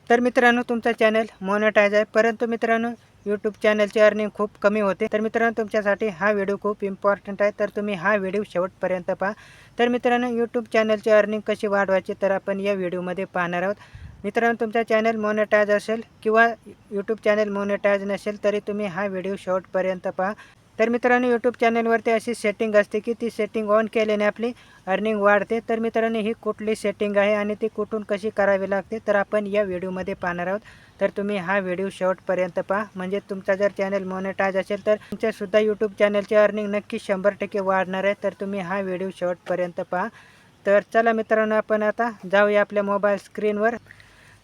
तर मित्रांनो तुमचा चॅनल मोनेटाईज आहे, परंतु मित्रांनो यूट्यूब चॅनलची अर्निंग खूप कमी होते। तर मित्रांनो तुमच्यासाठी हा व्हिडिओ खूप इम्पॉर्टंट आहे, तर तुम्ही हा व्हिडिओ शेवटपर्यंत पहा। तर मित्रांनो यूट्यूब चॅनलची अर्निंग कशी वाढवायची तर आपण या व्हिडिओमध्ये पाहणार आहोत। मित्रांनो तुमचा चॅनल मोनेटाईज असेल किंवा यूट्यूब चॅनल मोनेटाईज नसेल तरी तुम्ही हा व्हिडिओ शेवटपर्यंत पहा। तर मित्रांनो यूट्यूब चॅनलवरती अशी सेटिंग असते की ती सेटिंग ऑन केल्याने आपली अर्निंग वाढते। तर मित्रांनो ही कुठली सेटिंग आहे आणि ती कुठून कशी करावी लागते तर आपण या व्हिडिओमध्ये पाहणार आहोत। तर तुम्ही हा व्हिडिओ शेवटपर्यंत पहा, म्हणजे तुमचा जर चॅनल मोनेटाईज असेल तर तुमच्यासुद्धा यूट्यूब चॅनलची अर्निंग नक्की 100% वाढणार आहे। तर तुम्ही हा व्हिडिओ शेवटपर्यंत पहा। तर चला मित्रांनो आपण आता जाऊया आपल्या मोबाईल स्क्रीनवर।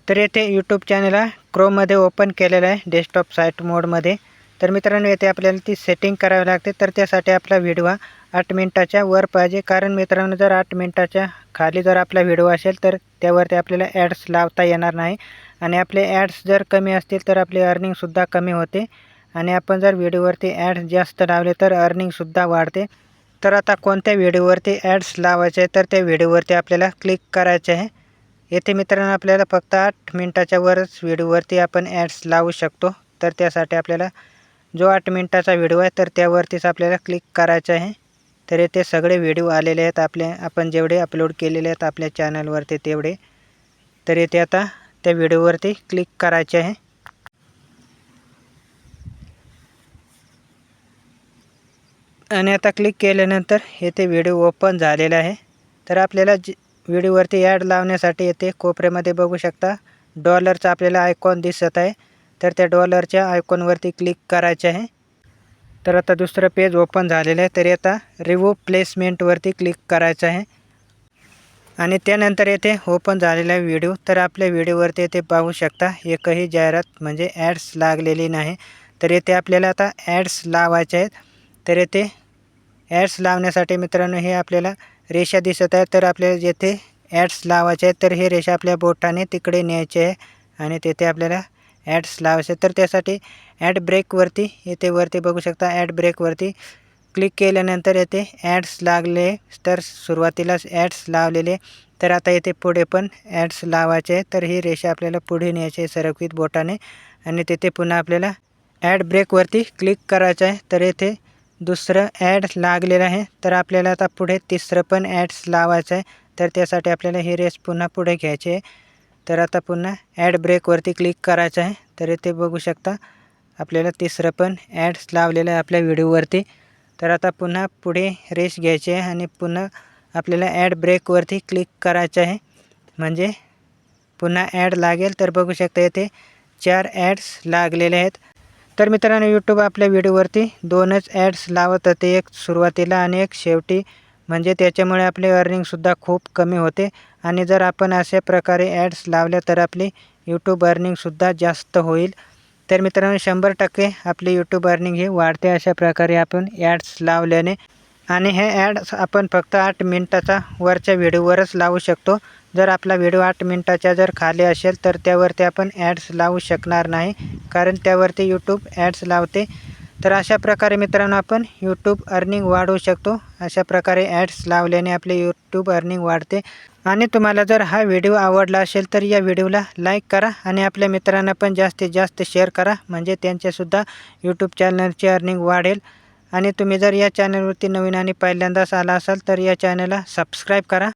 तर येथे यूट्यूब चॅनल क्रोममध्ये ओपन केलेला आहे डेस्कटॉप साईट मोडमध्ये। तर मित्रांनो येथे आपल्याला ती सेटिंग करावी लागते। तर त्यासाठी आपला व्हिडिओ 8 मिनिटाच्या वर पाहिजे, कारण मित्रांनो जर 8 मिनिटाच्या खाली जर आपला व्हिडिओ असेल तर त्यावरती आपल्याला ॲड्स लावता येणार नाही, आणि आपले ॲड्स जर कमी असतील तर आपली अर्निंगसुद्धा कमी होते, आणि आपण जर व्हिडिओवरती ॲड्स जास्त लावले तर अर्निंगसुद्धा वाढते। तर आता कोणत्या व्हिडिओवरती ॲड्स लावायचे आहे तर त्या व्हिडिओवरती आपल्याला क्लिक करायचे आहे। येथे मित्रांनो आपल्याला फक्त 8 मिनिटाच्या वरच व्हिडिओवरती आपण ॲड्स लावू शकतो। तर त्यासाठी आपल्याला जो 8 मिनिटाचा व्हिडिओ आहे तर त्यावरतीच आपल्याला क्लिक करायचं आहे। तर येथे सगळे व्हिडिओ आलेले आहेत आपण जेवढे अपलोड केलेले आहेत आपल्या चॅनलवरती तेवढे। तर येथे आता त्या व्हिडिओवरती क्लिक करायचे आहे, आणि आता क्लिक केल्यानंतर येथे व्हिडिओ ओपन झालेला आहे। तर आपल्याला व्हिडिओवरती ॲड लावण्यासाठी येथे कोपऱ्यामध्ये बघू शकता डॉलरचा आपल्याला आयकॉन दिसत आहे। तर त्या डॉलरच्या आयकॉनवरती क्लिक करायचे आहे। तर आता दुसरं पेज ओपन झालेलं आहे। तर आता रिव्ह्यू प्लेसमेंटवरती क्लिक करायचं आहे, आणि त्यानंतर येथे ओपन झालेला व्हिडिओ। तर आपल्या व्हिडिओवरती येथे पाहू शकता एकही जाहिरात म्हणजे ॲड्स लागलेली नाही। तर येथे आपल्याला आता ॲड्स लावायचे आहेत। तर येथे ॲड्स लावण्यासाठी मित्रांनो हे आपल्याला रेषा दिसत आहे, तर आपल्याला जेथे ॲड्स लावायचे आहेत तर हे रेषा आपल्या बोटाने तिकडे न्यायचे आहे, आणि तेथे आपल्याला ॲड्स लावायचे। तर त्यासाठी ॲड ब्रेकवरती येथे वरती बघू शकता ॲड ब्रेकवरती क्लिक केल्यानंतर येथे ॲड्स लागले, तर सुरुवातीलाच ॲड्स लावलेले। तर आता येथे पुढे पण ॲड्स लावायचे आहे। तर ही रेषा आपल्याला पुढे न्यायची आहे सरकवीत बोटाने, आणि तेथे पुन्हा आपल्याला ॲड ब्रेकवरती क्लिक करायचं आहे। तर येथे दुसरं ॲड लागलेलं आहे, तर आपल्याला आता पुढे तिसरं पण ॲड्स लावायचं आहे। तर त्यासाठी आपल्याला ही रेस पुन्हा पुढे घ्यायची आहे। तर आता पुन्हा ॲड ब्रेकवरती क्लिक करायचं आहे। तर येथे बघू शकता आपल्याला तिसरं पण ॲड्स लावलेलं आहे आपल्या व्हिडिओवरती। तर आता पुन्हा पुढे रेस घ्यायची आहे, आणि पुन्हा आपल्याला ॲड ब्रेकवरती क्लिक करायचं आहे, म्हणजे पुन्हा ॲड लागेल। तर बघू शकता येथे 4 ॲड्स लागलेले आहेत। तर मित्रांनो यूट्यूब आपल्या व्हिडिओवरती 2च ॲड्स लावत होते, एक सुरुवातीला आणि एक शेवटी, म्हणजे त्याच्यामुळे आपली अर्निंगसुद्धा खूप कमी होते। आणि जर आपण अशा प्रकारे ॲड्स लावल्या तर आपली यूट्यूब अर्निंगसुद्धा जास्त होईल। तर मित्रांनो 100% आपली यूट्यूब अर्निंग ही वाढते अशा प्रकारे आपण ॲड्स लावल्याने, आणि हे ॲड्स आपण फक्त 8 मिनिटाचा वरच्या व्हिडिओवरच लावू शकतो। जर आपला व्हिडिओ 8 मिनिटाच्या जर खाली असेल तर त्यावरती आपण ॲड्स लावू शकणार नाही, कारण त्यावरती यूट्यूब ॲड्स लावते। तर अशा प्रकारे मित्रांनो आपण यूट्यूब अर्निंग वाढवू शकतो। अशा प्रकारे ॲड्स लावल्याने आपले यूट्यूब अर्निंग वाढते। आणि तुम्हाला जर हा व्हिडिओ आवडला असेल तर या व्हिडिओला लाईक करा, आणि आपल्या मित्रांना पण जास्तीत जास्त शेअर करा, म्हणजे त्यांचेसुद्धा यूट्यूब चॅनलची अर्निंग वाढेल। आणि तुम्ही जर या चॅनलवरती नवीन आणि पहिल्यांदाच आला असाल तर या चॅनलला सबस्क्राईब करा।